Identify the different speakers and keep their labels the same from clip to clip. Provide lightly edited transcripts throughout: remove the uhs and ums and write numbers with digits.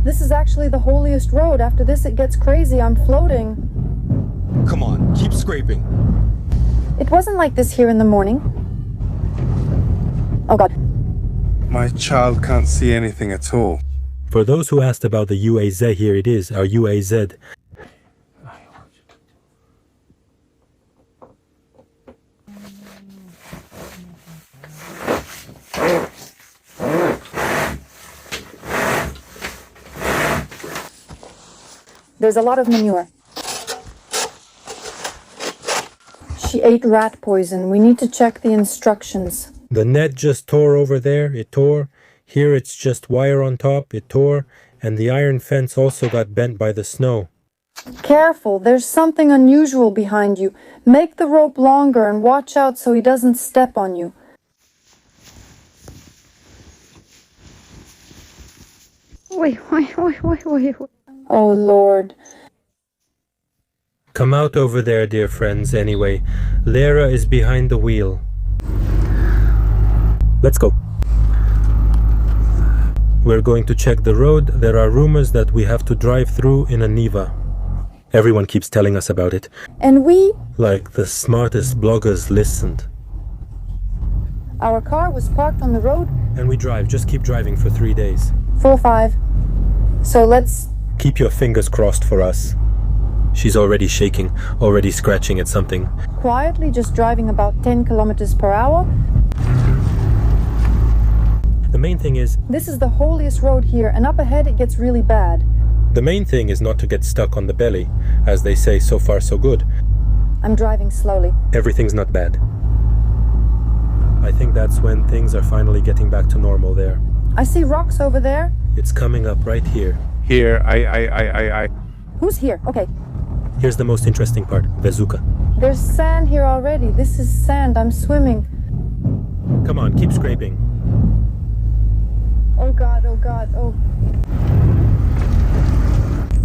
Speaker 1: This is actually the holiest road. After this it gets crazy. I'm floating.
Speaker 2: Come on, keep scraping.
Speaker 1: It wasn't like this here in the morning. Oh God.
Speaker 3: My child can't see anything at all.
Speaker 4: For those who asked about the UAZ, here it is, our UAZ.
Speaker 1: There's a lot of manure. She ate rat poison. We need to check the instructions.
Speaker 4: The net just tore over there, it tore. Here it's just wire on top, it tore. And the iron fence also got bent by the snow.
Speaker 1: Careful, there's something unusual behind you. Make the rope longer and watch out so he doesn't step on you.
Speaker 5: Wait.
Speaker 1: Oh Lord.
Speaker 4: Come out over there, dear friends, anyway. Lara is behind the wheel. Let's go. We're going to check the road. There are rumors that we have to drive through in a Niva. Everyone keeps telling us about it.
Speaker 1: And we?
Speaker 4: Like the smartest bloggers listened.
Speaker 1: Our car was parked on the road.
Speaker 4: And we drive. Just keep driving for 3 days.
Speaker 1: 4 or 5. So let's...
Speaker 4: Keep your fingers crossed for us. She's already shaking, already scratching at something.
Speaker 1: Quietly just driving about 10 kilometers per hour.
Speaker 4: The main thing is...
Speaker 1: This is the holiest road here, and up ahead it gets really bad.
Speaker 4: The main thing is not to get stuck on the belly. As they say, so far so good.
Speaker 1: I'm driving slowly.
Speaker 4: Everything's not bad. I think that's when things are finally getting back to normal there.
Speaker 1: I see rocks over there.
Speaker 4: It's coming up right here.
Speaker 3: Here, I.
Speaker 1: Who's here? Okay.
Speaker 4: Here's the most interesting part. Vezuka.
Speaker 1: There's sand here already. This is sand. I'm swimming.
Speaker 4: Come on, keep scraping.
Speaker 1: Oh God, oh God, oh.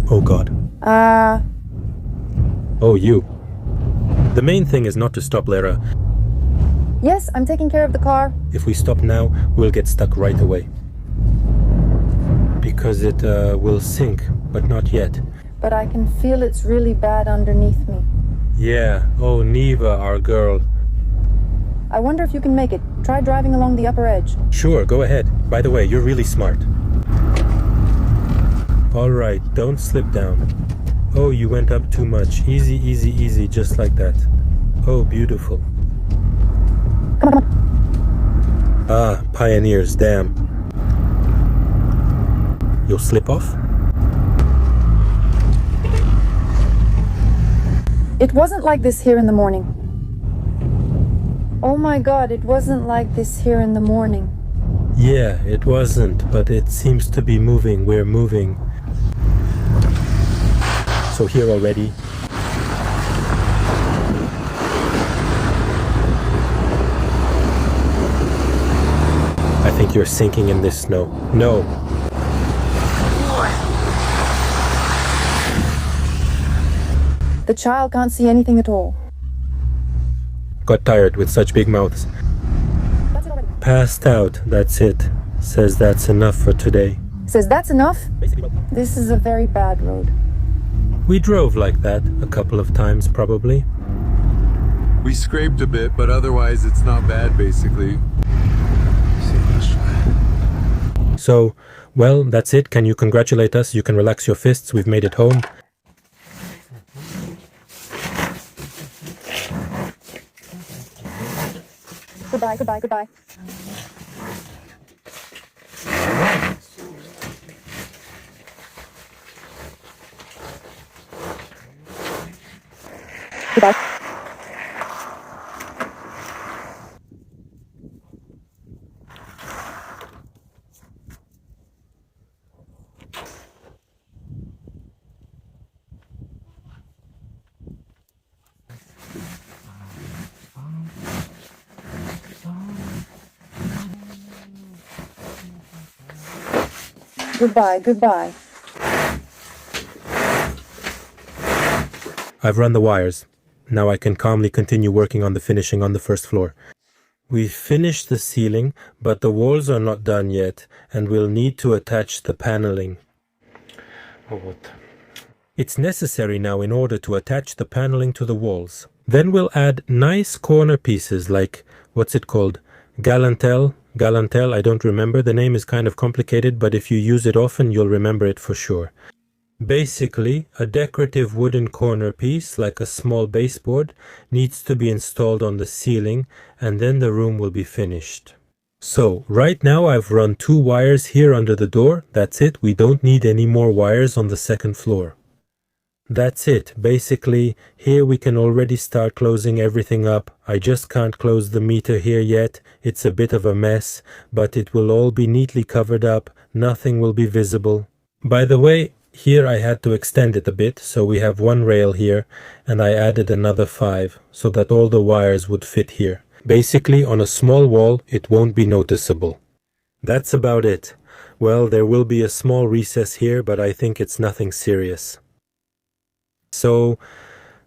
Speaker 4: Oh God. Oh, you. The main thing is not to stop, Lara.
Speaker 1: Yes, I'm taking care of the car.
Speaker 4: If we stop now, we'll get stuck right away. Because it will sink, but not yet.
Speaker 1: But I can feel it's really bad underneath me.
Speaker 4: Yeah, oh Neva, our girl.
Speaker 1: I wonder if you can make it. Try driving along the upper edge.
Speaker 4: Sure, go ahead. By the way, you're really smart. Alright, don't slip down. Oh, you went up too much. Easy, easy, easy, just like that. Oh, beautiful.
Speaker 1: Come on.
Speaker 4: Ah, pioneers, damn. You'll slip off?
Speaker 1: It wasn't like this here in the morning. Oh my God, it wasn't like this here in the morning.
Speaker 4: Yeah, it wasn't, but it seems to be moving. We're moving. So here already. I think you're sinking in this snow. No.
Speaker 1: The child can't see anything at all.
Speaker 4: Got tired with such big mouths. Passed out, that's it. Says that's enough for today.
Speaker 1: Says that's enough? This is a very bad road.
Speaker 4: We drove like that a couple of times, probably.
Speaker 3: We scraped a bit, but otherwise it's not bad, basically.
Speaker 4: So, well, that's it. Can you congratulate us? You can relax your fists. We've made it home.
Speaker 1: Goodbye, goodbye, goodbye. Goodbye. Goodbye, goodbye.
Speaker 4: I've run the wires. Now I can calmly continue working on the finishing on the first floor. We finished the ceiling, but the walls are not done yet, and we'll need to attach the paneling. Or what? It's necessary now in order to attach the paneling to the walls. Then we'll add nice corner pieces like, what's it called? Galantel, I don't remember. The name is kind of complicated, but if you use it often, you'll remember it for sure. Basically, a decorative wooden corner piece, like a small baseboard, needs to be installed on the ceiling, and then the room will be finished. So, right now I've run 2 wires here under the door. That's it. We don't need any more wires on the second floor. That's it. Basically, here we can already start closing everything up. I just can't close the meter here yet. It's a bit of a mess, but it will all be neatly covered up. Nothing will be visible. By the way, here I had to extend it a bit, so we have 1 rail here, and I added another 5, so that all the wires would fit here. Basically, on a small wall, it won't be noticeable. That's about it. Well, there will be a small recess here, but I think it's nothing serious. So,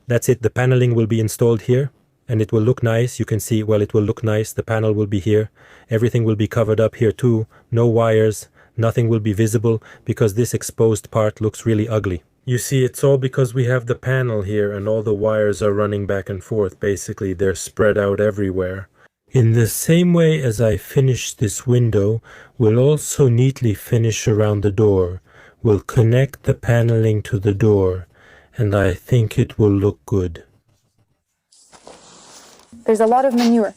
Speaker 4: that's it. The paneling will be installed here, and it will look nice. You can see, well, it will look nice. The panel will be here. Everything will be covered up here too. No wires. Nothing will be visible, because this exposed part looks really ugly. You see, it's all because we have the panel here, and all the wires are running back and forth. Basically, they're spread out everywhere. In the same way as I finish this window, we'll also neatly finish around the door. We'll connect the paneling to the door, and I think it will look good.
Speaker 1: There's a lot of manure.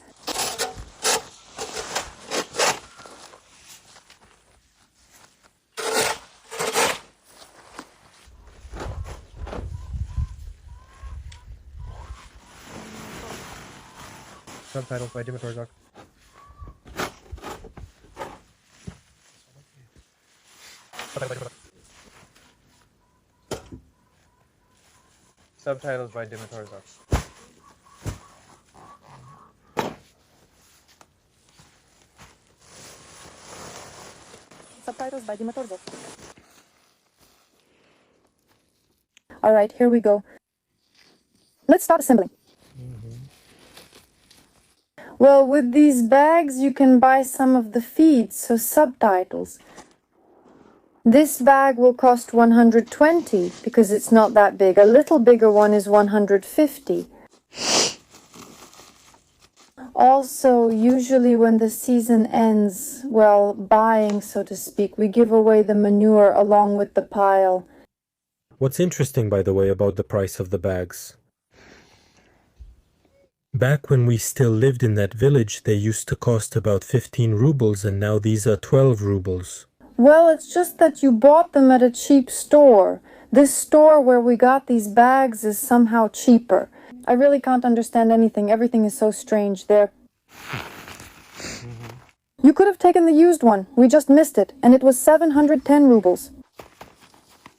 Speaker 5: Subtitles by Dimitar. Subtitles by Dimitar.
Speaker 1: Subtitles by Dimitar. All right, here we go. Let's start assembling. Well, with these bags, you can buy some of the feeds, so subtitles. This bag will cost 120 because it's not that big. A little bigger one is 150. Also, usually when the season ends, well, buying, so to speak, we give away the manure along with the pile.
Speaker 4: What's interesting, by the way, about the price of the bags? Back when we still lived in that village, they used to cost about 15 rubles, and now these are 12 rubles.
Speaker 1: Well, it's just that you bought them at a cheap store. This store where we got these bags is somehow cheaper. I really can't understand anything. Everything is so strange there. You could have taken the used one. We just missed it, and it was 710 rubles.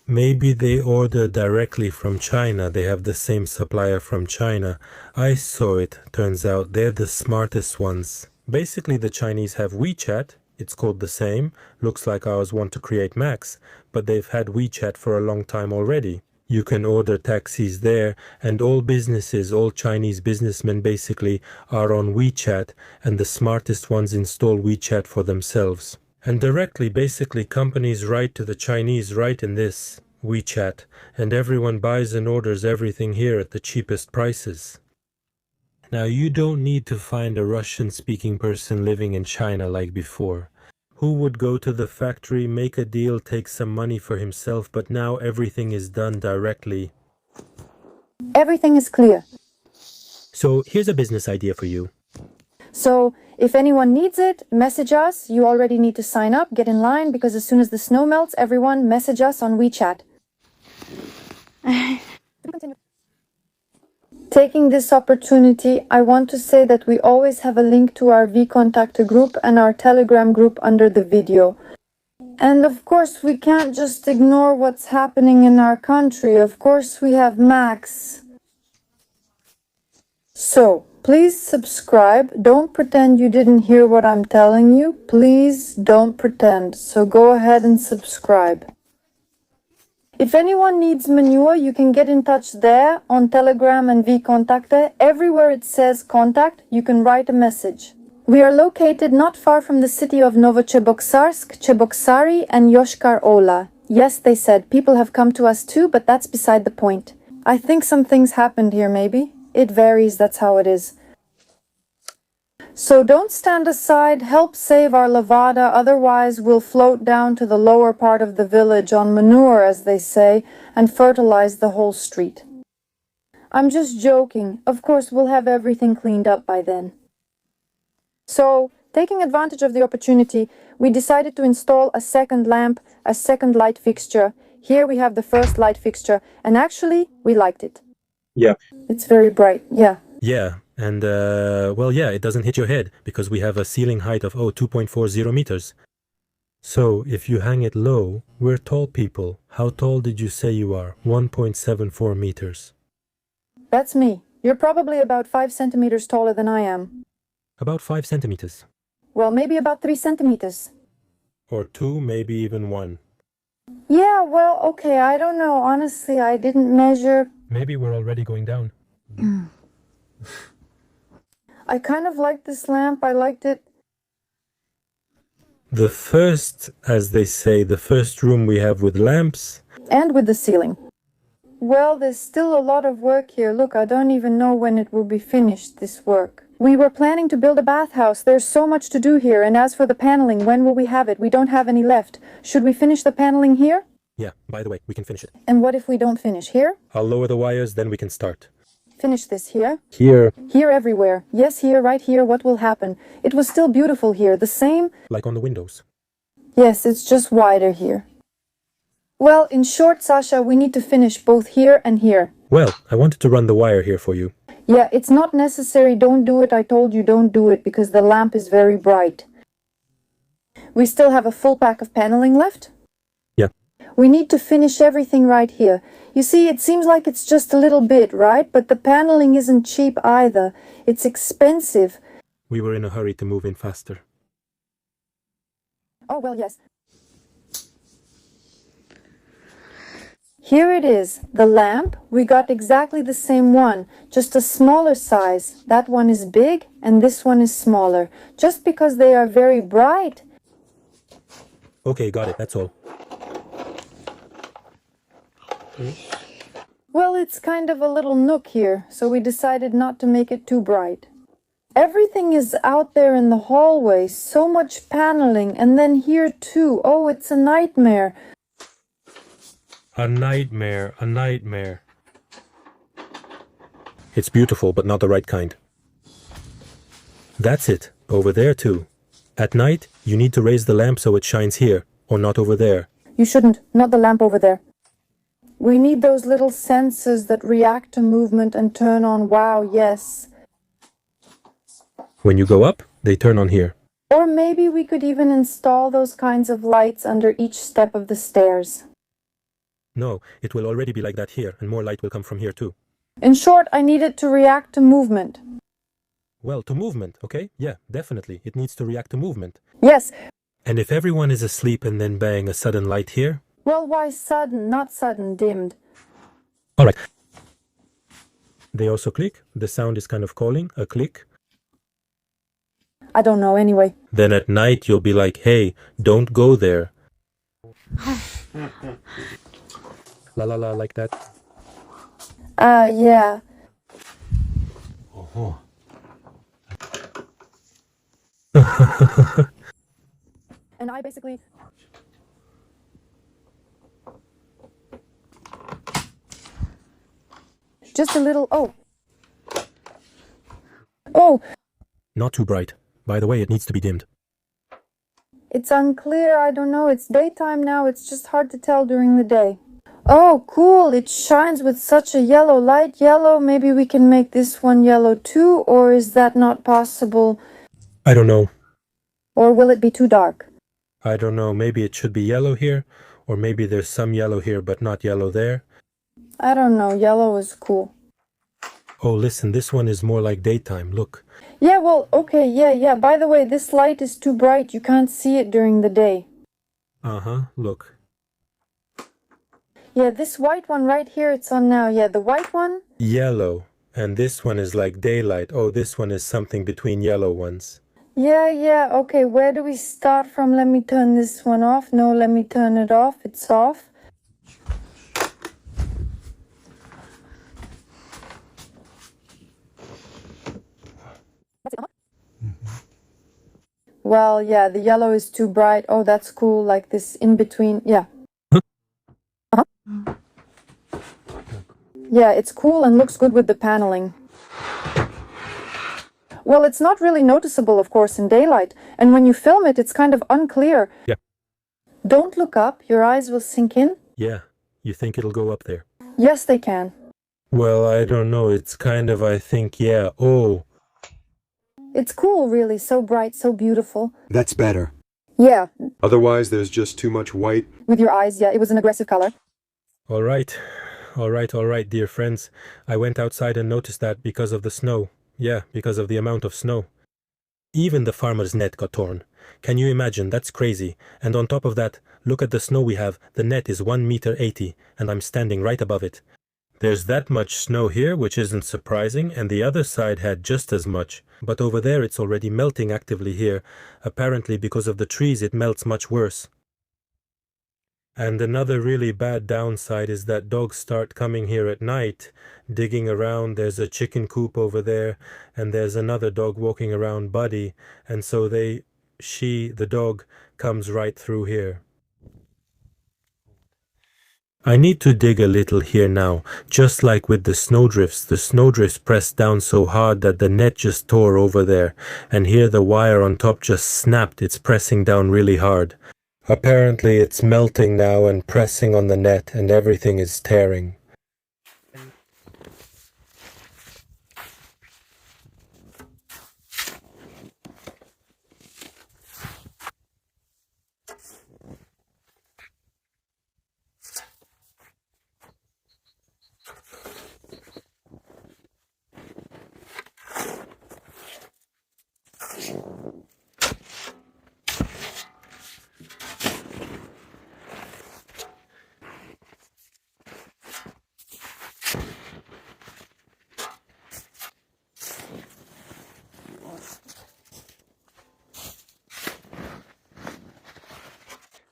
Speaker 4: Maybe they order directly from China. They have the same supplier from China. I saw it. Turns out they're the smartest ones. Basically, the Chinese have WeChat. It's called the same. Looks like ours want to create Max, but they've had WeChat for a long time already. You can order taxis there, and all businesses, all Chinese businessmen basically, are on WeChat, and the smartest ones install WeChat for themselves. And directly, basically, companies write to the Chinese right in this WeChat, and everyone buys and orders everything here at the cheapest prices. Now, you don't need to find a Russian-speaking person living in China like before. Who would go to the factory, make a deal, take some money for himself, but now everything is done directly.
Speaker 1: Everything is clear.
Speaker 4: So, here's a business idea for you.
Speaker 1: So, if anyone needs it, message us. You already need to sign up, get in line, because as soon as the snow melts, everyone message us on WeChat. Taking this opportunity, I want to say that we always have a link to our VKontakte group and our Telegram group under the video. And of course, we can't just ignore what's happening in our country. Of course, we have Max. So, please subscribe. Don't pretend you didn't hear what I'm telling you. Please don't pretend. So go ahead and subscribe. If anyone needs manure, you can get in touch there on Telegram and VKontakte. Everywhere it says contact, you can write a message. We are located not far from the city of Novocheboksarsk, Cheboksary and Yoshkar Ola. Yes, they said, people have come to us too, but that's beside the point. I think some things happened here, maybe. It varies, that's how it is. So don't stand aside, help save our lavada, otherwise we'll float down to the lower part of the village on manure, as they say, and fertilize the whole street. I'm just joking. Of course, we'll have everything cleaned up by then. So, taking advantage of the opportunity, we decided to install a second lamp, a second light fixture. Here we have the first light fixture, and actually, we liked it.
Speaker 4: Yeah.
Speaker 1: It's very bright, yeah.
Speaker 4: Yeah, and well, yeah, it doesn't hit your head because we have a ceiling height of 2.40 meters. So if you hang it low, we're tall people. How tall did you say you are? 1.74 meters.
Speaker 1: That's me. You're probably about 5 centimeters taller than I am.
Speaker 4: About 5 centimeters.
Speaker 1: Well, maybe about 3 centimeters.
Speaker 4: Or 2, maybe even 1.
Speaker 1: Yeah, well, okay, I don't know. Honestly, I didn't measure.
Speaker 4: Maybe we're already going down.
Speaker 1: I kind of liked this lamp. I liked it.
Speaker 4: The first, as they say, the first room we have with lamps.
Speaker 1: And with the ceiling. Well, there's still a lot of work here. Look, I don't even know when it will be finished, this work. We were planning to build a bathhouse. There's so much to do here. And as for the paneling, when will we have it? We don't have any left. Should we finish the paneling here?
Speaker 4: Yeah, by the way, we can finish it.
Speaker 1: And what if we don't finish here?
Speaker 4: I'll lower the wires, then we can start.
Speaker 1: Finish this here?
Speaker 4: Here.
Speaker 1: Here everywhere. Yes, here, right here. What will happen? It was still beautiful here. The same?
Speaker 4: Like on the windows.
Speaker 1: Yes, it's just wider here. Well, in short, Sasha, we need to finish both here and here.
Speaker 4: Well, I wanted to run the wire here for you.
Speaker 1: Yeah, it's not necessary. Don't do it. I told you don't do it because the lamp is very bright. We still have a full pack of paneling left?
Speaker 4: Yeah.
Speaker 1: We need to finish everything right here. You see, it seems like it's just a little bit, right? But the paneling isn't cheap either. It's expensive.
Speaker 4: We were in a hurry to move in faster.
Speaker 1: Oh, well, yes. Here it is, the lamp. We got exactly the same one, just a smaller size. That one is big and this one is smaller. Just because they are very bright.
Speaker 4: Okay, got it, that's all.
Speaker 1: Well, it's kind of a little nook here, so we decided not to make it too bright. Everything is out there in the hallway, so much paneling, and then here too. Oh, it's a nightmare.
Speaker 4: A nightmare, a nightmare. It's beautiful, but not the right kind. That's it, over there too. At night, you need to raise the lamp so it shines here, or not over there.
Speaker 1: You shouldn't, not the lamp over there. We need those little sensors that react to movement and turn on. Wow, yes.
Speaker 4: When you go up, they turn on here.
Speaker 1: Or maybe we could even install those kinds of lights under each step of the stairs.
Speaker 4: No, it will already be like that here, and more light will come from here too.
Speaker 1: In short, I need it to react to movement.
Speaker 4: Well, to movement, okay? Yeah, definitely. It needs to react to movement.
Speaker 1: Yes.
Speaker 4: And if everyone is asleep and then bang a sudden light here?
Speaker 1: Well, why sudden, not sudden, dimmed?
Speaker 4: Alright. They also click. The sound is kind of calling, a click.
Speaker 1: I don't know, anyway.
Speaker 4: Then at night you'll be like, hey, don't go there. La la la, like that.
Speaker 1: Yeah.
Speaker 4: Oh.
Speaker 1: And I basically... Just a little... Oh. Oh.
Speaker 4: Not too bright. By the way, it needs to be dimmed.
Speaker 1: It's unclear. I don't know. It's daytime now. It's just hard to tell during the day. Oh, cool. It shines with such a yellow light. Yellow. Maybe we can make this one yellow too, or is that not possible?
Speaker 4: I don't know.
Speaker 1: Or will it be too dark?
Speaker 4: I don't know. Maybe it should be yellow here, or maybe there's some yellow here but not yellow there.
Speaker 1: I don't know. Yellow is cool.
Speaker 4: Oh, listen, this one is more like daytime. Look.
Speaker 1: Yeah, well, okay, yeah. By the way, this light is too bright. You can't see it during the day.
Speaker 4: Uh-huh, look.
Speaker 1: Yeah, this white one right here, it's on now. Yeah, the white one?
Speaker 4: Yellow. And this one is like daylight. Oh, this one is something between yellow ones.
Speaker 1: Yeah, okay, where do we start from? Let me turn this one off. No, let me turn it off. It's off. Well, yeah, the yellow is too bright. Oh, that's cool, like this in between. Yeah. Uh-huh. Yeah, it's cool and looks good with the paneling. Well, it's not really noticeable, of course, in daylight, and when you film it, it's kind of unclear.
Speaker 4: Yeah.
Speaker 1: Don't look up, your eyes will sink in.
Speaker 4: Yeah, you think it'll go up there?
Speaker 1: Yes, they can.
Speaker 4: Well, I don't know. It's kind of, I think, yeah. Oh,
Speaker 1: It's cool, really, so bright, so beautiful.
Speaker 2: That's better.
Speaker 1: Yeah,
Speaker 3: Otherwise, there's just too much white.
Speaker 1: with your eyes, yeah, it was an aggressive color.
Speaker 4: all right. All right, dear friends. I went outside and noticed that because of the snow. Yeah, because of the amount of snow. Even the farmer's net got torn. Can you imagine? That's crazy. And on top of that, look at the snow we have. The net is 1.80 meters, and I'm standing right above it. There's that much snow here, which isn't surprising, and the other side had just as much. But over there it's already melting actively here. Apparently because of the trees it melts much worse. And another really bad downside is that dogs start coming here at night, digging around. There's a chicken coop over there, and there's another dog walking around, Buddy, and so the dog, comes right through here. I need to dig a little here now, just like with the snowdrifts. The snowdrifts pressed down so hard that the net just tore over there, and here the wire on top just snapped. It's pressing down really hard. Apparently it's melting now and pressing on the net, and everything is tearing.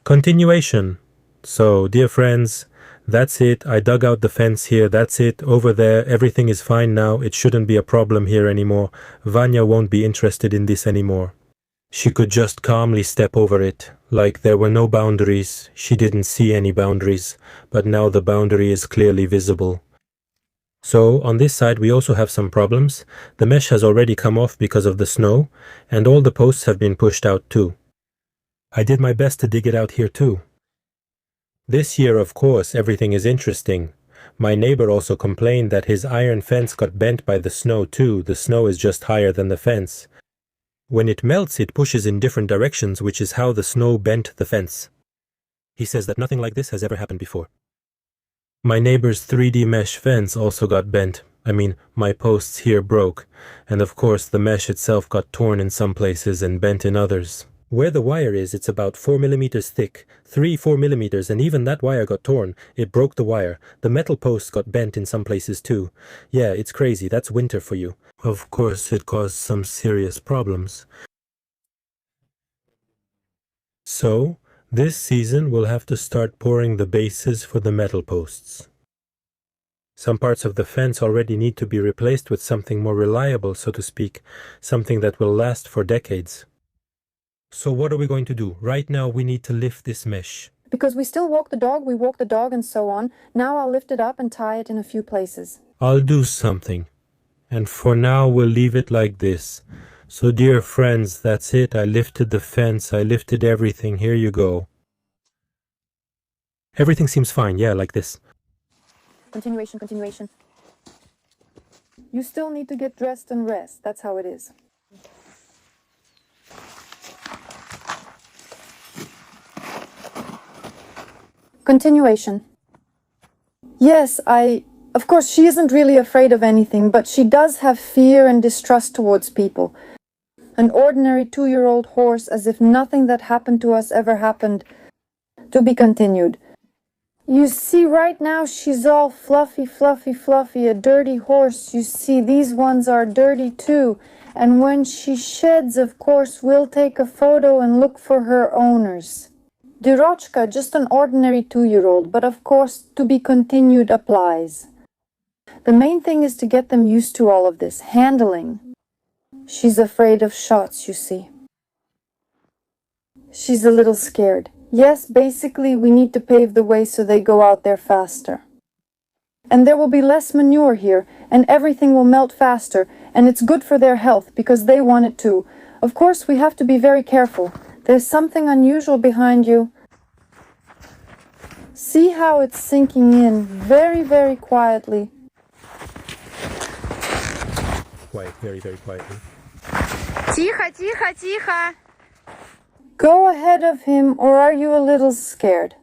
Speaker 4: Continuation. So, dear friends, that's it. I dug out the fence here. That's it. Over there, everything is fine now. It shouldn't be a problem here anymore. Vanya won't be interested in this anymore. She could just calmly step over it, like there were no boundaries. She didn't see any boundaries, but now the boundary is clearly visible. So, on this side we also have some problems. The mesh has already come off because of the snow, and all the posts have been pushed out too. I did my best to dig it out here too. This year, of course, everything is interesting. My neighbor also complained that his iron fence got bent by the snow too. The snow is just higher than the fence. When it melts, it pushes in different directions, which is how the snow bent the fence. He says that nothing like this has ever happened before. My neighbor's 3D mesh fence also got bent. I mean, my posts here broke. And of course, the mesh itself got torn in some places and bent in others. Where the wire is, it's about 4 millimeters thick, 4 millimeters, and even that wire got torn. It broke the wire. The metal posts got bent in some places too. Yeah, it's crazy. That's winter for you. Of course, it caused some serious problems. So, this season we'll have to start pouring the bases for the metal posts. Some parts of the fence already need to be replaced with something more reliable, so to speak, something that will last for decades. So what are we going to do? Right now we need to lift this mesh.
Speaker 1: Because we still walk the dog and so on. Now I'll lift it up and tie it in a few places.
Speaker 4: I'll do something. And for now we'll leave it like this. So dear friends, that's it. I lifted the fence. I lifted everything. Here you go. Everything seems fine. Yeah, like this.
Speaker 1: Continuation. You still need to get dressed and rest. That's how it is. Continuation. Yes, of course, she isn't really afraid of anything, but she does have fear and distrust towards people. An ordinary 2-year-old horse, as if nothing that happened to us ever happened. To be continued. You see, right now she's all fluffy, fluffy, fluffy, a dirty horse. You see, these ones are dirty too. And when she sheds, of course, we'll take a photo and look for her owners. Durochka, just an ordinary 2-year-old, but of course, to be continued applies. The main thing is to get them used to all of this, handling. She's afraid of shots, you see. She's a little scared. Yes, basically, we need to pave the way so they go out there faster. And there will be less manure here, and everything will melt faster, and it's good for their health, because they want it too. Of course, we have to be very careful. There's something unusual behind you. See how it's sinking in, very, very quietly.
Speaker 4: Quiet, very, very quietly.
Speaker 6: Тихо, тихо, тихо.
Speaker 1: Go ahead of him, or are you a little scared?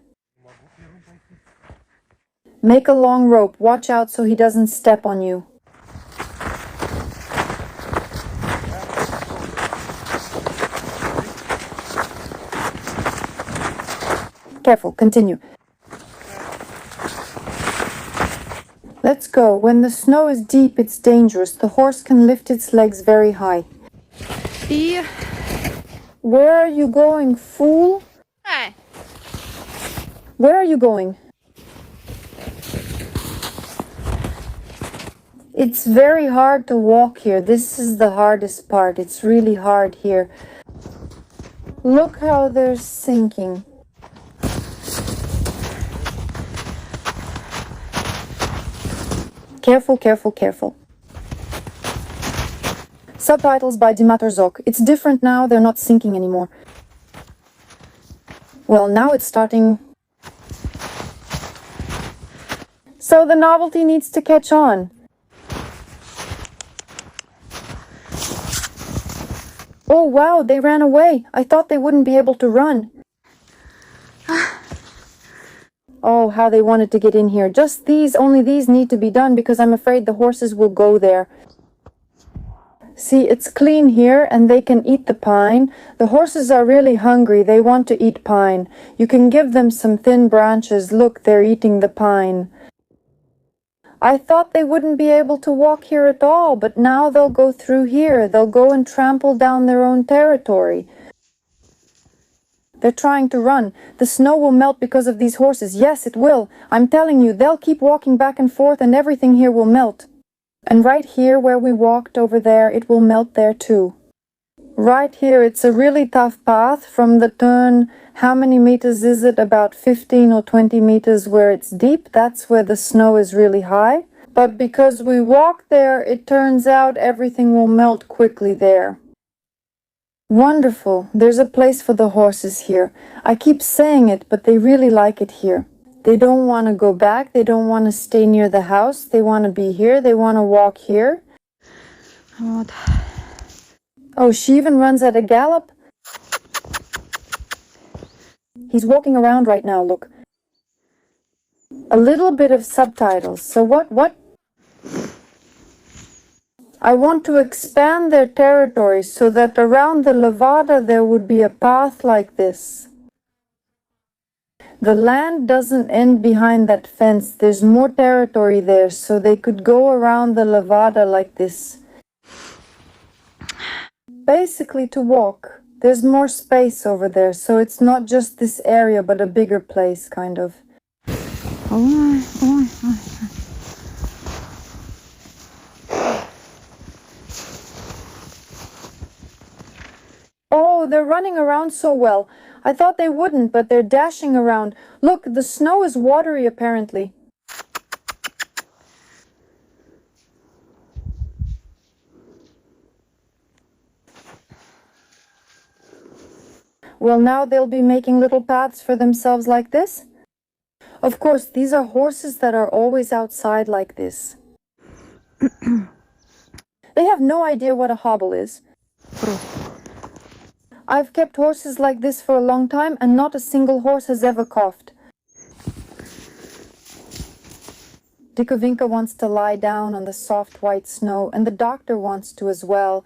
Speaker 1: Make a long rope. Watch out so he doesn't step on you. Careful, continue. Let's go. When the snow is deep, it's dangerous. The horse can lift its legs very high.
Speaker 6: И...
Speaker 1: Where are you going, fool?
Speaker 6: Ай.
Speaker 1: Where are you going? It's very hard to walk here. This is the hardest part. It's really hard here. Look how they're sinking. Careful, careful, careful. Subtitles by Dimator Zok. It's different now, they're not sinking anymore. Well, now it's starting. So the novelty needs to catch on. Oh wow, they ran away. I thought they wouldn't be able to run. Oh, how they wanted to get in here. Just these, only these need to be done because I'm afraid the horses will go there. See, it's clean here and they can eat the pine. The horses are really hungry. They want to eat pine. You can give them some thin branches. Look, they're eating the pine. I thought they wouldn't be able to walk here at all, but now they'll go through here. They'll go and trample down their own territory. They're trying to run. The snow will melt because of these horses. Yes, it will. I'm telling you, they'll keep walking back and forth and everything here will melt. And right here where we walked over there, it will melt there too. Right here, it's a really tough path from the turn. How many meters is it? About 15 or 20 meters where it's deep. That's where the snow is really high. But because we walked there, it turns out everything will melt quickly there. Wonderful. There's a place for the horses here. I keep saying it, but they really like it here. They don't want to go back. They don't want to stay near the house. They want to be here. They want to walk here. Oh, she even runs at a gallop. He's walking around right now, look. A little bit of subtitles. So what? I want to expand their territory so that around the Levada there would be a path like this. The land doesn't end behind that fence. There's more territory there, so they could go around the Levada like this. Basically to walk. There's more space over there, so it's not just this area, but a bigger place, kind of. Oh, they're running around so well. I thought they wouldn't, but they're dashing around. Look, the snow is watery apparently. Well, now they'll be making little paths for themselves like this. Of course, these are horses that are always outside like this. They have no idea what a hobble is. I've kept horses like this for a long time, and not a single horse has ever coughed. Dikovinka wants to lie down on the soft white snow, and the doctor wants to as well.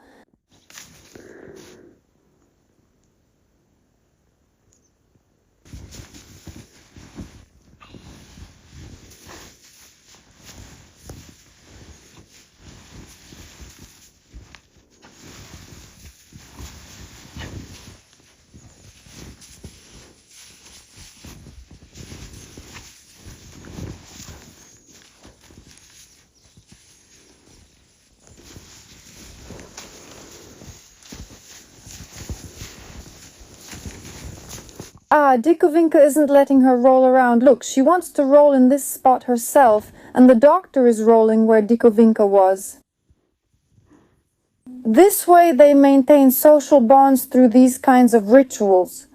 Speaker 1: Ah, Dikovinka isn't letting her roll around. Look, she wants to roll in this spot herself, and the doctor is rolling where Dikovinka was. This way they maintain social bonds through these kinds of rituals.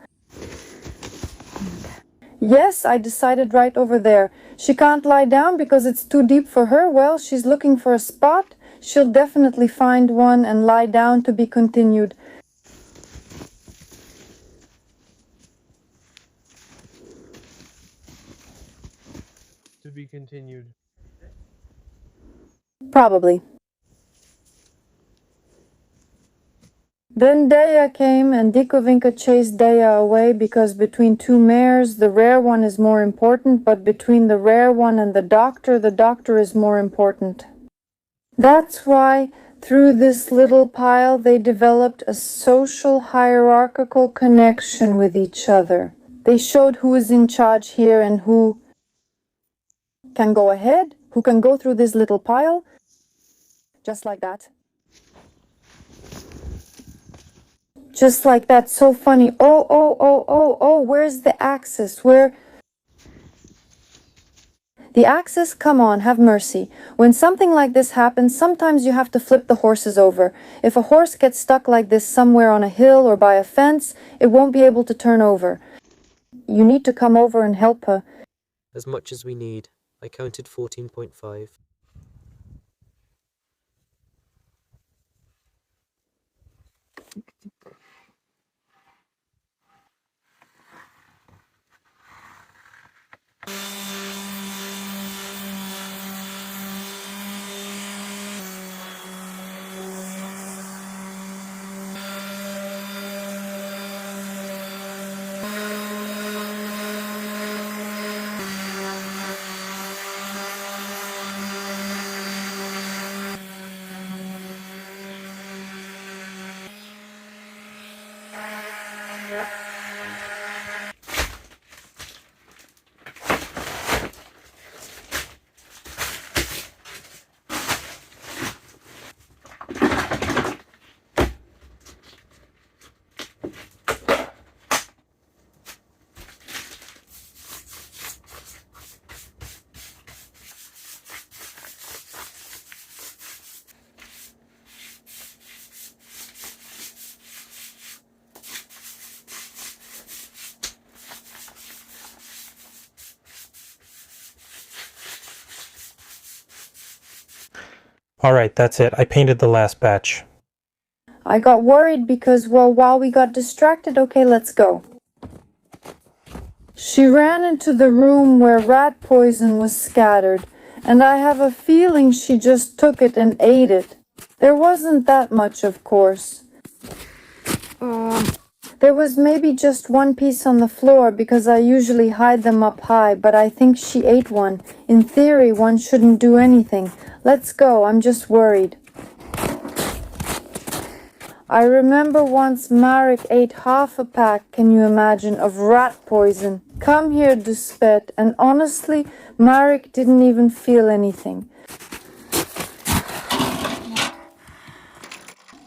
Speaker 1: Yes, I decided right over there. She can't lie down because it's too deep for her. Well, she's looking for a spot. She'll definitely find one and lie down to be continued.
Speaker 5: To be continued.
Speaker 1: Probably. Then Daya came and Dikovinka chased Daya away because between two mares, the rare one is more important, but between the rare one and the doctor is more important. That's why, through this little pile, they developed a social hierarchical connection with each other. They showed who is in charge here and who can go ahead, who can go through this little pile, just like that. Just like that, so funny. Oh, where's the axis? Where? The axis? Come on, have mercy. When something like this happens, sometimes you have to flip the horses over. If a horse gets stuck like this somewhere on a hill or by a fence, it won't be able to turn over. You need to come over and help her.
Speaker 7: As much as we need. I counted 14.5.
Speaker 4: Alright, that's it. I painted the last batch.
Speaker 1: I got worried because, well, while we got distracted, okay, let's go. She ran into the room where rat poison was scattered, and I have a feeling she just took it and ate it. There wasn't that much, of course. There was maybe just one piece on the floor because I usually hide them up high, but I think she ate one. In theory, one shouldn't do anything. Let's go, I'm just worried. I remember once Marek ate half a pack, can you imagine, of rat poison. Come here, Duspet, and honestly, Marek didn't even feel anything.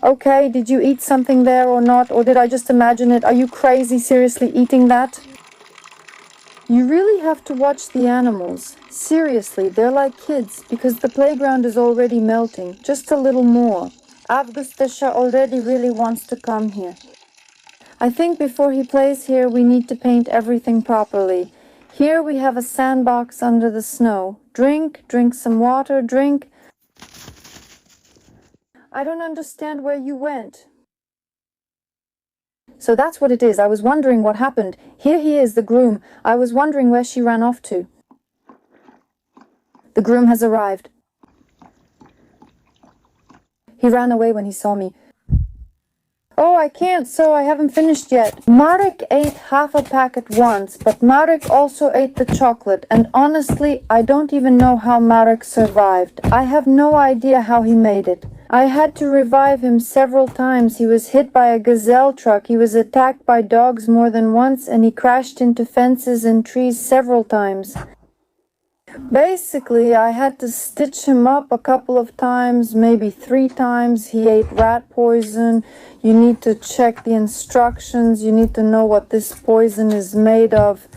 Speaker 1: Okay, did you eat something there or not? Or did I just imagine it? Are you crazy, seriously, eating that? You really have to watch the animals. Seriously, they're like kids, because the playground is already melting. Just a little more. Avgustasha already really wants to come here. I think before he plays here, we need to paint everything properly. Here we have a sandbox under the snow. Drink some water, drink. I don't understand where you went. So that's what it is. I was wondering what happened. Here he is, the groom. I was wondering where she ran off to. The groom has arrived. He ran away when he saw me. Oh, I can't, so I haven't finished yet. Marek ate half a pack at once, but Marek also ate the chocolate, and honestly, I don't even know how Marek survived. I have no idea how he made it. I had to revive him several times. He was hit by a gazelle truck, he was attacked by dogs more than once, and he crashed into fences and trees several times. Basically, I had to stitch him up a couple of times, maybe 3 times. He ate rat poison. You need to check the instructions. You need to know what this poison is made of.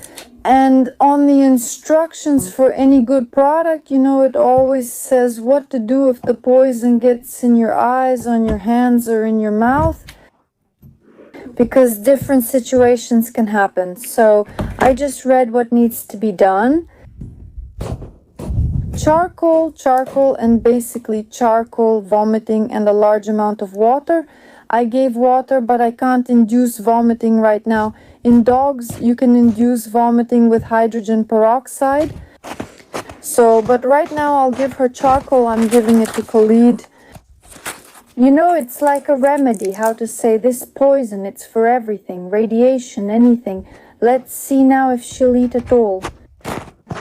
Speaker 1: And on the instructions for any good product, you know, it always says what to do if the poison gets in your eyes, on your hands, or in your mouth, because different situations can happen. So I just read what needs to be done. Charcoal, and basically charcoal, vomiting, and a large amount of water. I gave water, but I can't induce vomiting right now. In dogs, you can induce vomiting with hydrogen peroxide. But right now I'll give her charcoal. I'm giving it to Khalid. You know, it's like a remedy, how to say this poison. It's for everything, radiation, anything. Let's see now if she'll eat at all.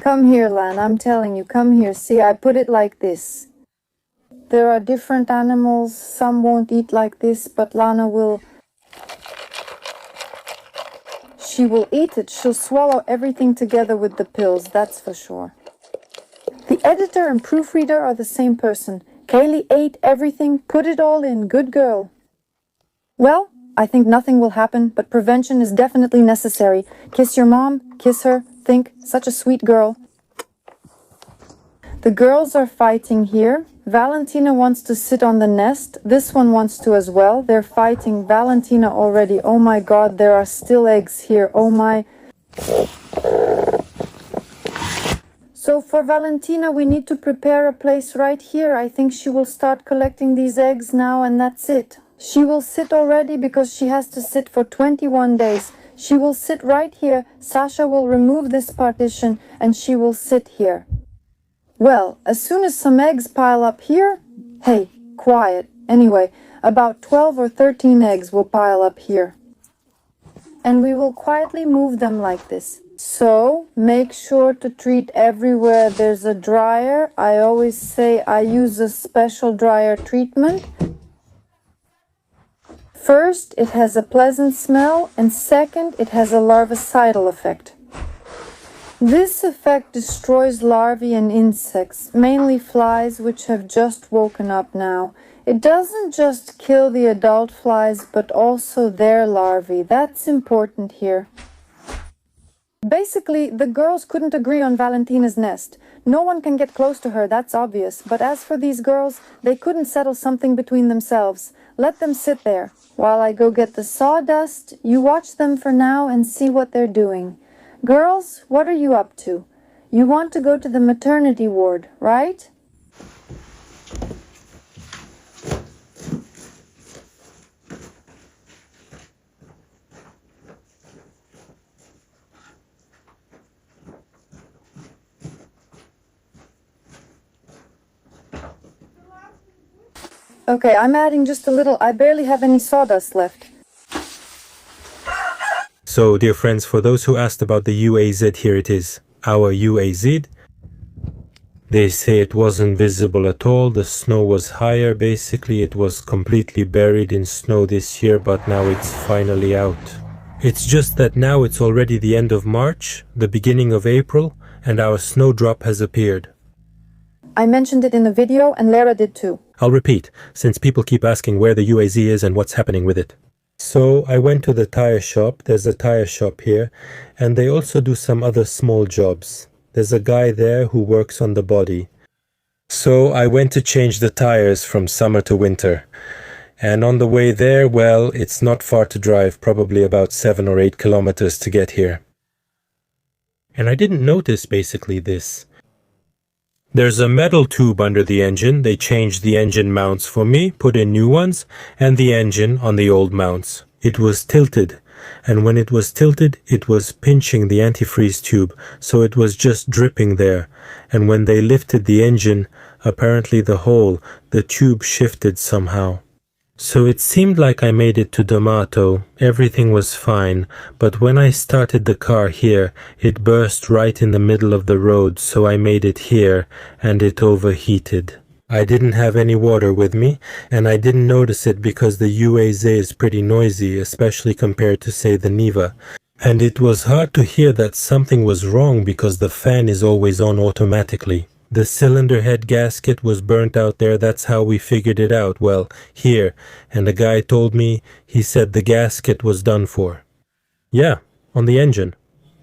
Speaker 1: Come here, Lan, I'm telling you, come here. See, I put it like this. There are different animals, some won't eat like this, but Lana will. She will eat it. She'll swallow everything together with the pills, that's for sure. The editor and proofreader are the same person. Kaylee ate everything, put it all in, good girl. Well, I think nothing will happen, but prevention is definitely necessary. Kiss your mom, kiss her, think, such a sweet girl. The girls are fighting here. Valentina wants to sit on the nest. This one wants to as well. They're fighting. Valentina already. Oh my God, there are still eggs here. Oh my. So for Valentina, we need to prepare a place right here. I think she will start collecting these eggs now, and that's it. She will sit already because she has to sit for 21 days. She will sit right here. Sasha will remove this partition and she will sit here. Well, as soon as some eggs pile up here, hey, quiet. Anyway, about 12 or 13 eggs will pile up here. And we will quietly move them like this. So, make sure to treat everywhere there's a dryer. I always say I use a special dryer treatment. First, it has a pleasant smell, and second, it has a larvicidal effect. This effect destroys larvae and insects, mainly flies, which have just woken up now. It doesn't just kill the adult flies, but also their larvae. That's important here. Basically, the girls couldn't agree on Valentina's nest. No one can get close to her, that's obvious. But as for these girls, they couldn't settle something between themselves. Let them sit there. While I go get the sawdust, you watch them for now and see what they're doing. Girls, what are you up to? You want to go to the maternity ward, right? Okay, I'm adding just a little. I barely have any sawdust left.
Speaker 4: So, dear friends, for those who asked about the UAZ, here it is. Our UAZ. They say it wasn't visible at all. The snow was higher. Basically, it was completely buried in snow this year, but now it's finally out. It's just that now it's already the end of March, the beginning of April, and our snowdrop has appeared.
Speaker 1: I mentioned it in the video, and Lara did too.
Speaker 4: I'll repeat, since people keep asking where the UAZ is and what's happening with it. So I went to the tire shop. There's a tire shop here, and they also do some other small jobs. There's a guy there who works on the body. So I went to change the tires from summer to winter. And on the way there, well, it's not far to drive, probably about 7 or 8 kilometers to get here. And I didn't notice basically this. There's a metal tube under the engine. They changed the engine mounts for me, put in new ones, and the engine on the old mounts. It was tilted, and when it was tilted, it was pinching the antifreeze tube, so it was just dripping there. And when they lifted the engine, apparently the tube shifted somehow. So it seemed like I made it to D'Amato, everything was fine, but when I started the car here, it burst right in the middle of the road, so I made it here, and it overheated. I didn't have any water with me, and I didn't notice it because the UAZ is pretty noisy, especially compared to, say, the Niva. And it was hard to hear that something was wrong because the fan is always on automatically. The cylinder head gasket was burnt out there, that's how we figured it out. Well, here, and the guy told me, he said the gasket was done for. Yeah, on the engine.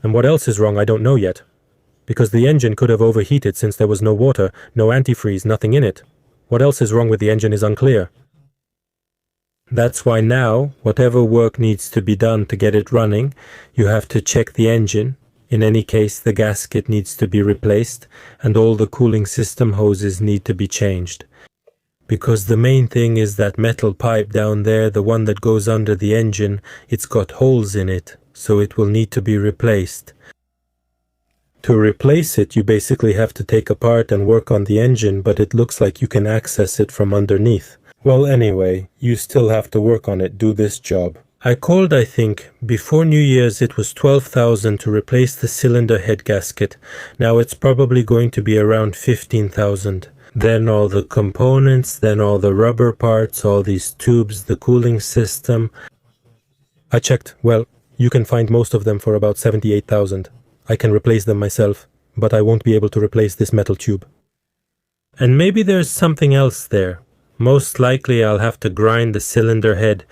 Speaker 4: And what else is wrong I don't know yet. Because the engine could have overheated since there was no water, no antifreeze, nothing in it. What else is wrong with the engine is unclear. That's why now, whatever work needs to be done to get it running, you have to check the engine. In any case, the gasket needs to be replaced, and all the cooling system hoses need to be changed. Because the main thing is that metal pipe down there, the one that goes under the engine, it's got holes in it, so it will need to be replaced. To replace it, you basically have to take apart and work on the engine, but it looks like you can access it from underneath. Well, anyway, you still have to work on it, do this job. I called, I think, before New Year's it was 12,000 to replace the cylinder head gasket. Now it's probably going to be around 15,000. Then all the components, then all the rubber parts, all these tubes, the cooling system. I checked. Well, you can find most of them for about 78,000. I can replace them myself, but I won't be able to replace this metal tube. And maybe there's something else there. Most likely I'll have to grind the cylinder head,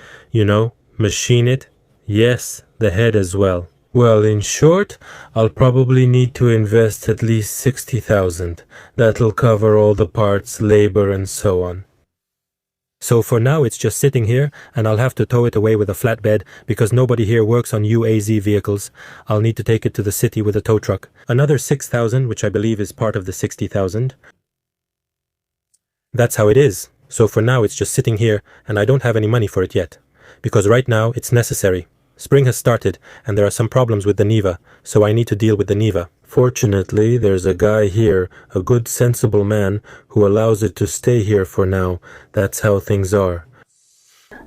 Speaker 4: machine it. Yes, the head as well. Well, in short, I'll probably need to invest at least 60,000. That'll cover all the parts, labor, and so on. So for now it's just sitting here, and I'll have to tow it away with a flatbed because nobody here works on UAZ vehicles. I'll need to take it to the city with a tow truck. Another 6,000, which I believe is part of the 60,000. That's how it is. So for now it's just sitting here, and I don't have any money for it yet. Because right now it's necessary. Spring has started, and there are some problems with the Niva, so I need to deal with the Niva. Fortunately, there's a guy here, a good sensible man, who allows it to stay here for now. That's how things are.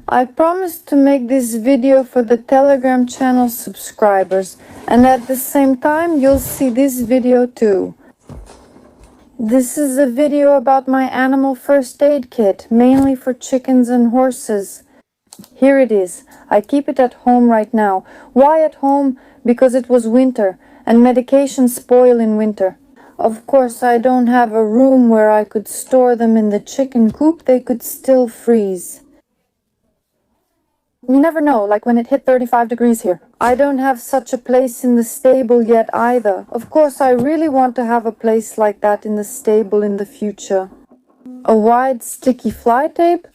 Speaker 1: I promised to make this video for the Telegram channel subscribers, and at the same time you'll see this video too. This is a video about my animal first aid kit, mainly for chickens and horses. Here it is. I keep it at home right now. Why at home? Because it was winter, and medications spoil in winter. Of course, I don't have a room where I could store them in the chicken coop. They could still freeze. You never know, like when it hit 35 degrees here. I don't have such a place in the stable yet either. Of course, I really want to have a place like that in the stable in the future. A wide sticky fly tape.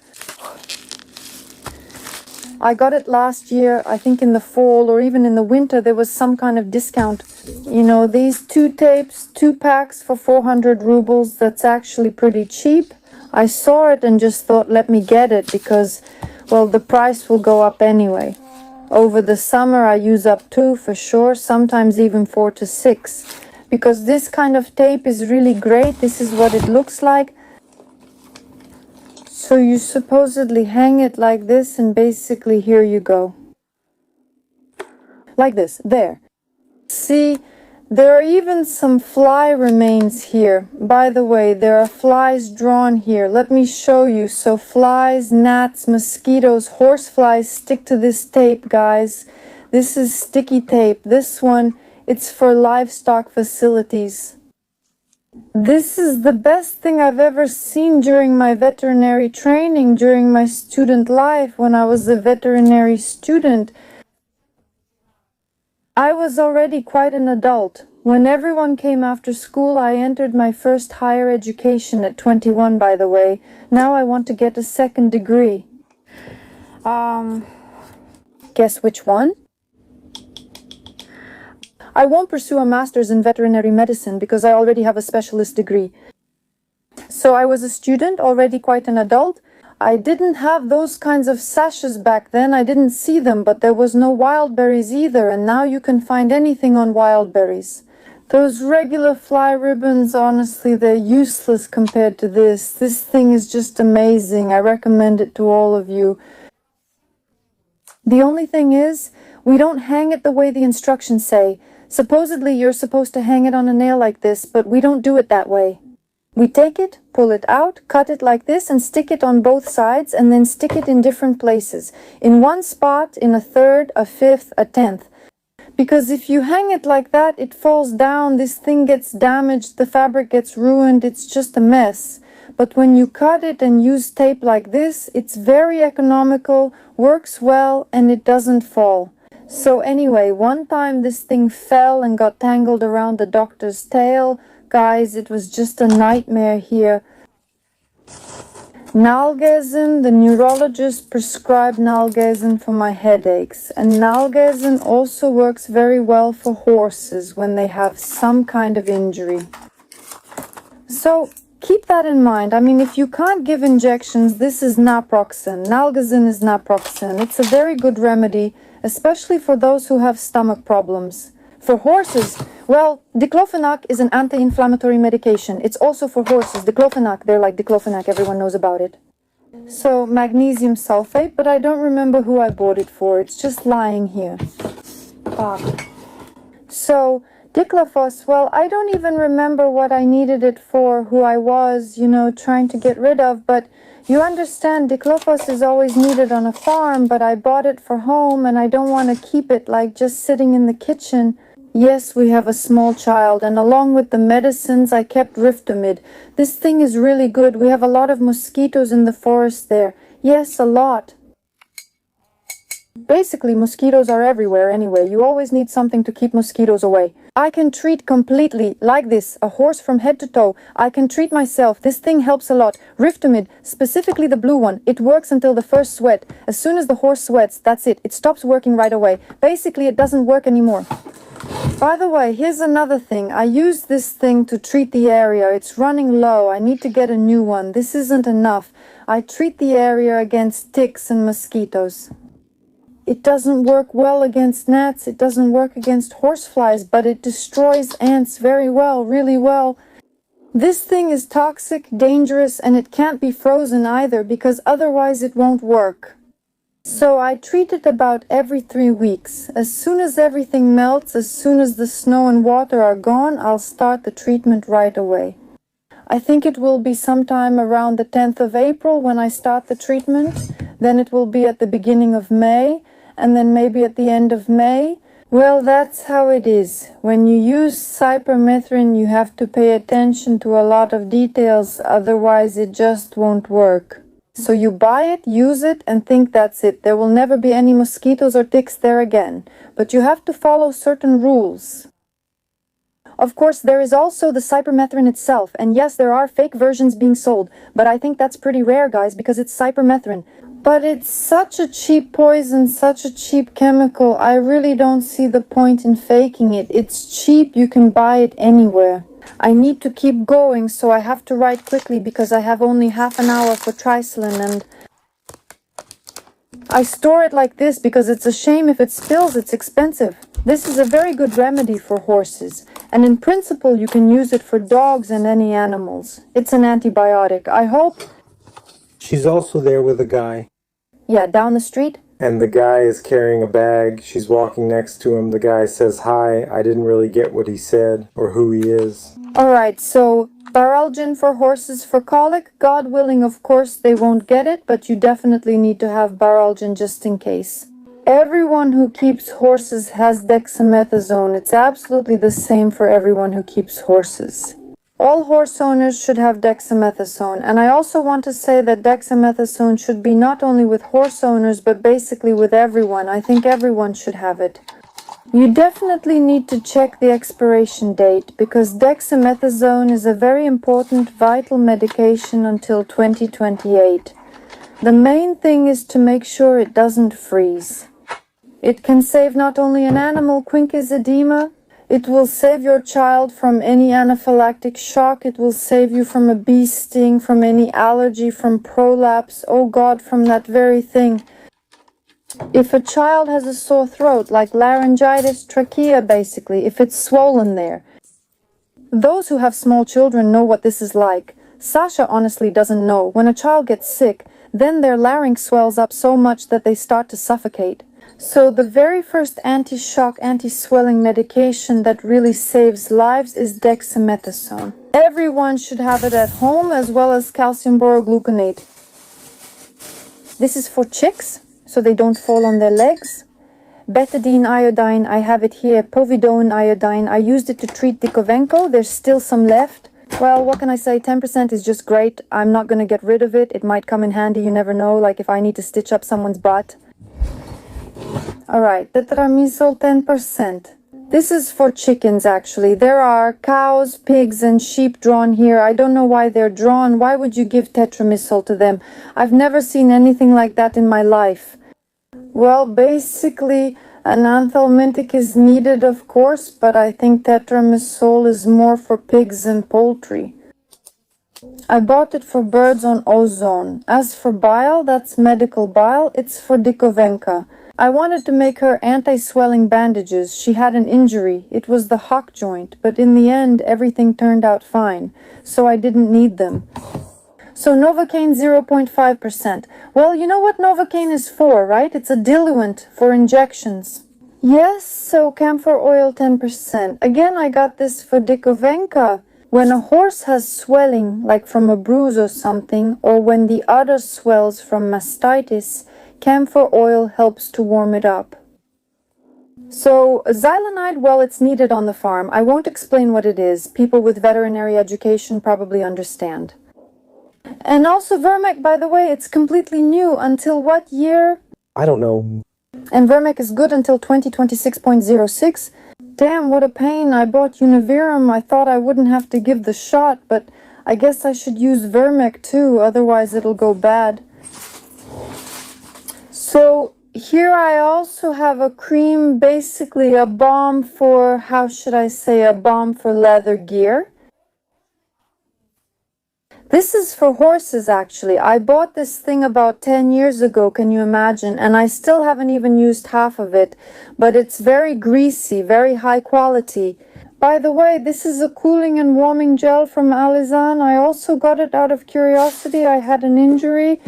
Speaker 1: I got it last year, I think in the fall or even in the winter. There was some kind of discount. These 2 tapes, 2 packs for 400 rubles, that's actually pretty cheap. I saw it and just thought, let me get it because, well, the price will go up anyway. Over the summer I use up 2 for sure, sometimes even 4 to 6. Because this kind of tape is really great. This is what it looks like. So you supposedly hang it like this, and basically here you go. Like this, there. See, there are even some fly remains here. By the way, there are flies drawn here. Let me show you. So flies, gnats, mosquitoes, horseflies stick to this tape, guys. This is sticky tape. This one, it's for livestock facilities. This is the best thing I've ever seen during my veterinary training, during my student life when I was a veterinary student. I was already quite an adult. When everyone came after school, I entered my first higher education at 21, by the way. Now I want to get a 2nd degree. Guess which one? I won't pursue a master's in veterinary medicine because I already have a specialist degree. So I was a student, already quite an adult. I didn't have those kinds of sashes back then. I didn't see them, but there was no wild berries either, and now you can find anything on wild berries. Those regular fly ribbons, honestly, they're useless compared to this. This thing is just amazing. I recommend it to all of you. The only thing is, we don't hang it the way the instructions say. Supposedly, you're supposed to hang it on a nail like this, but we don't do it that way. We take it, pull it out, cut it like this, and stick it on both sides, and then stick it in different places. In one spot, in a 3rd, a 5th, a 10th. Because if you hang it like that, it falls down, this thing gets damaged, the fabric gets ruined, it's just a mess. But when you cut it and use tape like this, it's very economical, works well, and it doesn't fall. So anyway, one time this thing fell and got tangled around the doctor's tail. Guys, it was just a nightmare here. Nalgazin, the neurologist prescribed Nalgazin for my headaches. And Nalgazin also works very well for horses when they have some kind of injury. So keep that in mind. I mean, if you can't give injections, this is naproxen. Nalgazin is naproxen. It's a very good remedy, especially for those who have stomach problems. For horses, well, diclofenac is an anti-inflammatory medication. It's also for horses. Diclofenac, they're like diclofenac, everyone knows about it. So, magnesium sulfate, but I don't remember who I bought it for. It's just lying here. So, diclofos, well, I don't even remember what I needed it for, who I was, trying to get rid of, but you understand, diclofos is always needed on a farm, but I bought it for home and I don't want to keep it like just sitting in the kitchen. Yes, we have a small child, and along with the medicines, I kept Riftomid. This thing is really good. We have a lot of mosquitoes in the forest there. Yes, a lot. Basically, mosquitoes are everywhere anyway. You always need something to keep mosquitoes away. I can treat completely, like this, a horse from head to toe. I can treat myself. This thing helps a lot. Riftomid, specifically the blue one, it works until the first sweat. As soon as the horse sweats, that's it. It stops working right away. Basically, it doesn't work anymore. By the way, here's another thing. I use this thing to treat the area. It's running low. I need to get a new one. This isn't enough. I treat the area against ticks and mosquitoes. It doesn't work well against gnats. It doesn't work against horseflies, but it destroys ants very well, really well. This thing is toxic, dangerous, and it can't be frozen either because otherwise it won't work. So I treat it about every 3 weeks. As soon as everything melts, as soon as the snow and water are gone, I'll start the treatment right away. I think it will be sometime around the 10th of April when I start the treatment. Then it will be at the beginning of May, and then maybe at the end of May. Well, that's how it is. When you use cypermethrin, you have to pay attention to a lot of details, otherwise it just won't work. So you buy it, use it, and think that's it. There will never be any mosquitoes or ticks there again. But you have to follow certain rules. Of course, there is also the cypermethrin itself. And yes, there are fake versions being sold. But I think that's pretty rare, guys, because it's cypermethrin. But it's such a cheap poison, such a cheap chemical. I really don't see the point in faking it. It's cheap. You can buy it anywhere. I need to keep going, so I have to write quickly because I have only half an hour for trisalin, and I store it like this because it's a shame if it spills. It's expensive. This is a very good remedy for horses, and in principle you can use it for dogs and any animals. It's an antibiotic. I hope.
Speaker 8: She's also there with a guy.
Speaker 1: Yeah, down the street.
Speaker 8: And the guy is carrying a bag. She's walking next to him. The guy says hi. I didn't really get what he said or who he is.
Speaker 1: Alright, so Baralgin for horses for colic. God willing, of course, they won't get it, but you definitely need to have Baralgin just in case. Everyone who keeps horses has dexamethasone. It's absolutely the same for everyone who keeps horses. All horse owners should have dexamethasone, and I also want to say that dexamethasone should be not only with horse owners, but basically with everyone. I think everyone should have it. You definitely need to check the expiration date, because dexamethasone is a very important, vital medication until 2028. The main thing is to make sure it doesn't freeze. It can save not only an animal, quincus edema, it will save your child from any anaphylactic shock. It will save you from a bee sting, from any allergy, from prolapse. Oh God, from that very thing. If a child has a sore throat, like laryngitis, trachea basically, if it's swollen there. Those who have small children know what this is like. Sasha honestly doesn't know. When a child gets sick, then their larynx swells up so much that they start to suffocate. So the very first anti-shock, anti-swelling medication that really saves lives is dexamethasone. Everyone should have it at home, as well as calcium borogluconate. This is for chicks, so they don't fall on their legs. betadine iodine, I have it here, povidone iodine. I used it to treat Dikovenko. There's still some left. Well, what can I say? 10% is just great. I'm not going to get rid of it. It might come in handy. You never know, like if I need to stitch up someone's butt. Alright, tetramycin 10%. This is for chickens, actually. There are cows, pigs, and sheep drawn here. I don't know why they're drawn. Why would you give tetramycin to them? I've never seen anything like that in my life. Well, basically, an anthelmintic is needed, of course, but I think tetramycin is more for pigs and poultry. I bought it for birds on ozone. As for bile, that's medical bile. It's for Dikovenka. I wanted to make her anti-swelling bandages. She had an injury. It was the hock joint, but in the end, everything turned out fine, so I didn't need them. So Novocaine 0.5%. Well, you know what Novocaine is for, right? It's a diluent for injections. Yes, so camphor oil 10%. Again, I got this for Dikovenka. When a horse has swelling, like from a bruise or something, or when the udder swells from mastitis, camphor oil helps to warm it up. So, xylanide, well, it's needed on the farm. I won't explain what it is. People with veterinary education probably understand. And also Vermec, by the way, it's completely new. Until what year?
Speaker 8: I don't know.
Speaker 1: And Vermec is good until 2026.06. Damn, what a pain. I bought Univirum. I thought I wouldn't have to give the shot, but I guess I should use Vermec too, otherwise it'll go bad. So here I also have a cream, basically a balm for, how should I say, a balm for leather gear. This is for horses, actually. I bought this thing about 10 years ago, can you imagine? And I still haven't even used half of it, but it's very greasy, very high quality. By the way, this is a cooling and warming gel from Alizan. I also got it out of curiosity. I had an injury.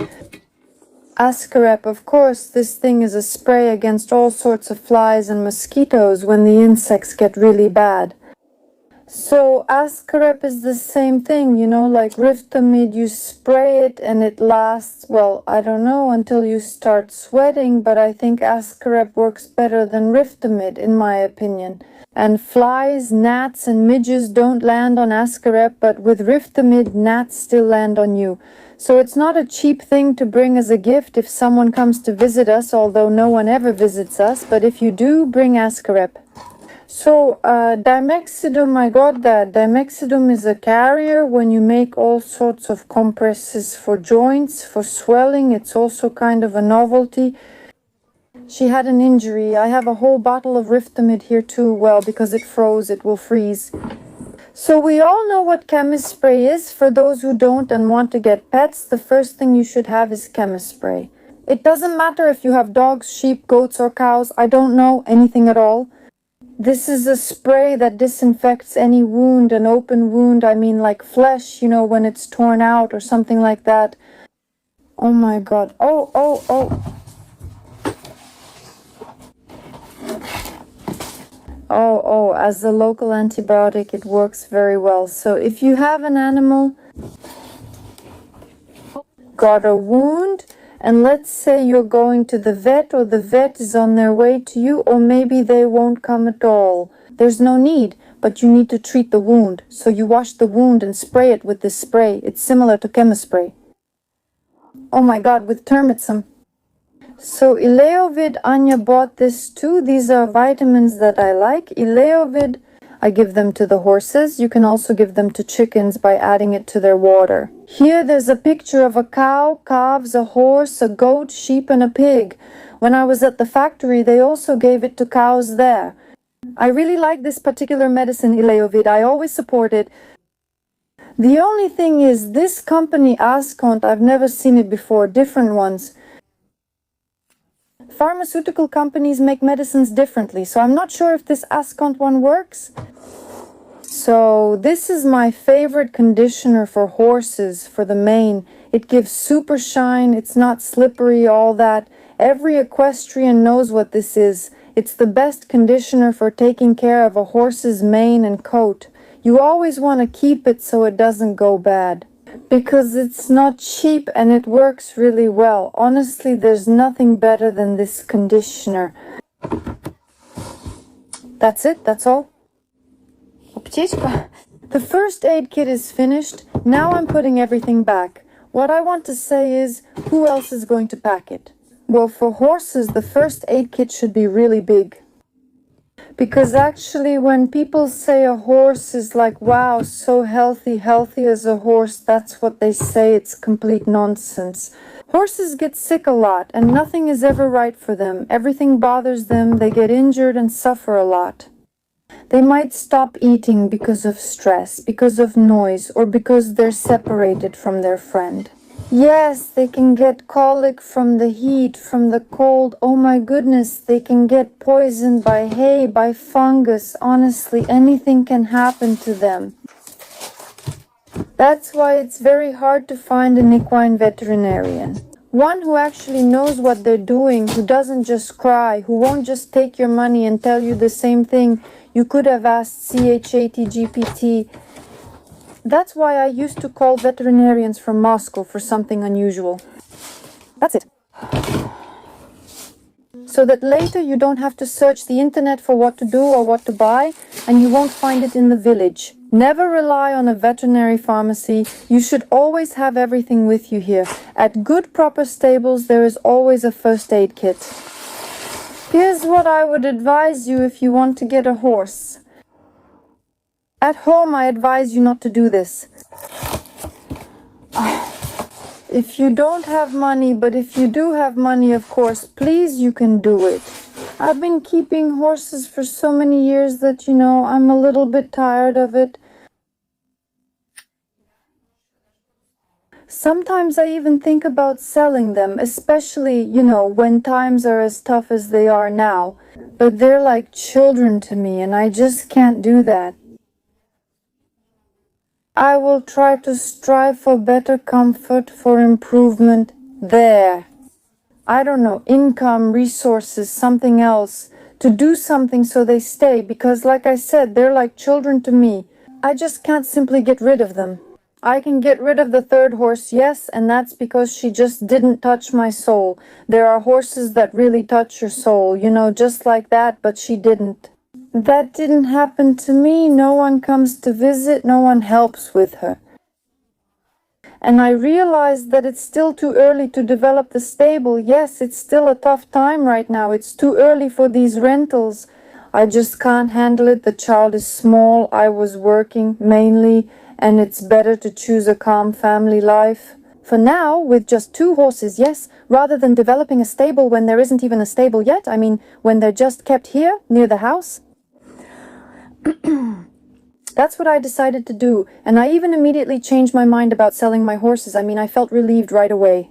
Speaker 1: Ascarep, of course, this thing is a spray against all sorts of flies and mosquitoes when the insects get really bad. So Ascarep is the same thing, you know, like Riftamid, you spray it and it lasts, well, I don't know, until you start sweating, but I think Ascarep works better than Riftamid, in my opinion. And flies, gnats, and midges don't land on Ascarep, but with Riftamid, gnats still land on you. So it's not a cheap thing to bring as a gift if someone comes to visit us, although no one ever visits us, but if you do, bring Ascarep. So, Dimexidum, I got that. Dimexidum is a carrier when you make all sorts of compresses for joints, for swelling. It's also kind of a novelty. She had an injury. I have a whole bottle of Riftamid here too. Well, because it froze, it will freeze. So we all know what chemist spray is. For those who don't and want to get pets, the first thing you should have is chemist spray. It doesn't matter if you have dogs, sheep, goats, or cows. I don't know anything at all. This is a spray that disinfects any wound, an open wound, I mean like flesh, you know, when it's torn out or something like that. Oh my god. Oh. As a local antibiotic, it works very well. So if you have an animal got a wound, and let's say you're going to the vet, or the vet is on their way to you, or maybe they won't come at all. There's no need, but you need to treat the wound. So you wash the wound and spray it with this spray. It's similar to chemispray. Oh my god, with termitsum. So Ileovid, Anya bought this too. These are vitamins that I like. Ileovid, I give them to the horses. You can also give them to chickens by adding it to their water. Here there's a picture of a cow, calves, a horse, a goat, sheep, and a pig. When I was at the factory, they also gave it to cows there. I really like this particular medicine, Ileovid. I always support it. The only thing is, this company, Ascont, I've never seen it before, different ones. Pharmaceutical companies make medicines differently, so I'm not sure if this Ascont one works. So this is my favorite conditioner for horses, for the mane. It gives super shine, it's not slippery, all that. Every equestrian knows what this is. It's the best conditioner for taking care of a horse's mane and coat. You always want to keep it so it doesn't go bad, because it's not cheap and it works really well. Honestly, there's nothing better than this conditioner. That's it? That's all? The first aid kit is finished. Now I'm putting everything back. What I want to say is, who else is going to pack it? Well, for horses, the first aid kit should be really big. Because actually, when people say a horse is like, wow, so healthy as a horse, that's what they say. It's complete nonsense. Horses get sick a lot, and nothing is ever right for them. Everything bothers them, they get injured and suffer a lot. They might stop eating because of stress, because of noise, or because they're separated from their friend. Yes, they can get colic from the heat, from the cold. Oh my goodness, they can get poisoned by hay, by fungus. Honestly, anything can happen to them. That's why it's very hard to find an equine veterinarian. One who actually knows what they're doing, who doesn't just cry, who won't just take your money and tell you the same thing you could have asked ChatGPT. That's why I used to call veterinarians from Moscow for something unusual. That's it. So that later you don't have to search the internet for what to do or what to buy, and you won't find it in the village. Never rely on a veterinary pharmacy. You should always have everything with you here. At good proper stables, there is always a first aid kit. Here's what I would advise you if you want to get a horse. At home, I advise you not to do this. If you don't have money, but if you do have money, of course, please, you can do it. I've been keeping horses for so many years that, I'm a little bit tired of it. Sometimes I even think about selling them, especially, when times are as tough as they are now. But they're like children to me, and I just can't do that. I will try to strive for better comfort, for improvement there. I don't know, income, resources, something else. To do something so they stay, because like I said, they're like children to me. I just can't simply get rid of them. I can get rid of the third horse, yes, and that's because she just didn't touch my soul. There are horses that really touch your soul, just like that, but she didn't. That didn't happen to me. No one comes to visit, no one helps with her. And I realized that it's still too early to develop the stable. Yes, it's still a tough time right now. It's too early for these rentals. I just can't handle it. The child is small. I was working mainly, and it's better to choose a calm family life. For now, with just 2 horses, yes, rather than developing a stable when there isn't even a stable yet. I mean, when they're just kept here, near the house. That's what I decided to do, and I even immediately changed my mind about selling my horses. I felt relieved right away.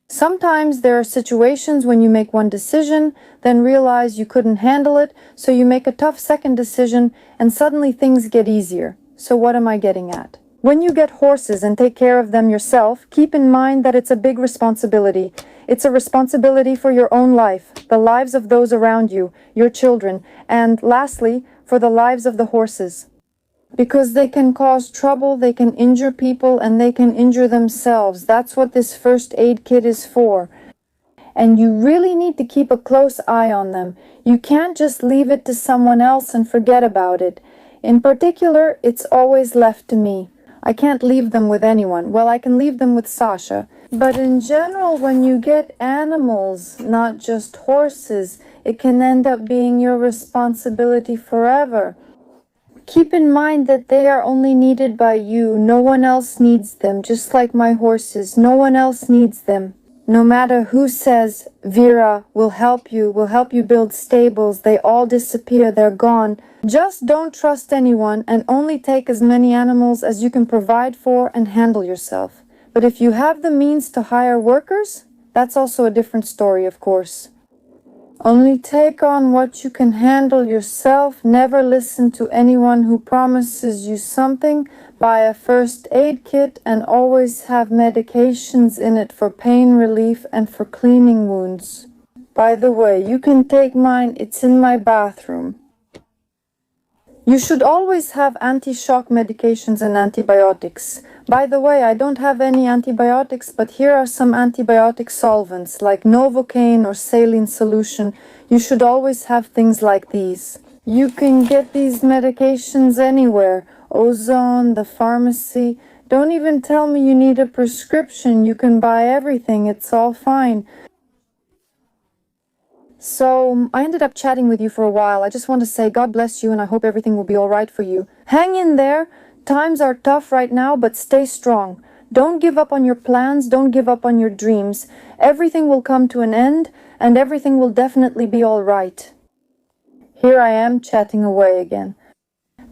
Speaker 1: Sometimes there are situations when you make one decision, then realize you couldn't handle it, so you make a tough second decision, and suddenly things get easier. So what am I getting at? When you get horses and take care of them yourself, keep in mind that it's a big responsibility. It's a responsibility for your own life, the lives of those around you, your children, and lastly, for the lives of the horses. Because they can cause trouble, they can injure people, and they can injure themselves. That's what this first aid kit is for. And you really need to keep a close eye on them. You can't just leave it to someone else and forget about it. In particular, it's always left to me. I can't leave them with anyone. Well, I can leave them with Sasha. But in general, when you get animals, not just horses, it can end up being your responsibility forever. Keep in mind that they are only needed by you. No one else needs them, just like my horses. No one else needs them. No matter who says, Vera will help you build stables, they all disappear, they're gone. Just don't trust anyone and only take as many animals as you can provide for and handle yourself. But if you have the means to hire workers, that's also a different story, of course. Only take on what you can handle yourself. Never listen to anyone who promises you something. Buy a first aid kit and always have medications in it for pain relief and for cleaning wounds. By the way, you can take mine. It's in my bathroom. You should always have anti-shock medications and antibiotics. By the way, I don't have any antibiotics, but here are some antibiotic solvents like Novocaine or saline solution. You should always have things like these. You can get these medications anywhere. Ozone, the pharmacy. Don't even tell me you need a prescription. You can buy everything. It's all fine. So, I ended up chatting with you for a while. I just want to say God bless you and I hope everything will be all right for you. Hang in there. Times are tough right now, but stay strong. Don't give up on your plans. Don't give up on your dreams. Everything will come to an end and everything will definitely be all right. Here I am chatting away again.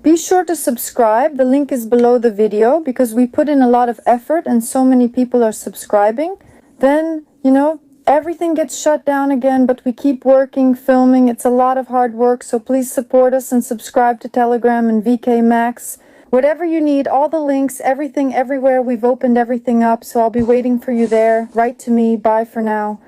Speaker 1: Be sure to subscribe. The link is below the video because we put in a lot of effort and so many people are subscribing. Then, everything gets shut down again, but we keep working, filming. It's a lot of hard work, so please support us and subscribe to Telegram and VK Max. Whatever you need, all the links, everything, everywhere. We've opened everything up, so I'll be waiting for you there. Write to me. Bye for now.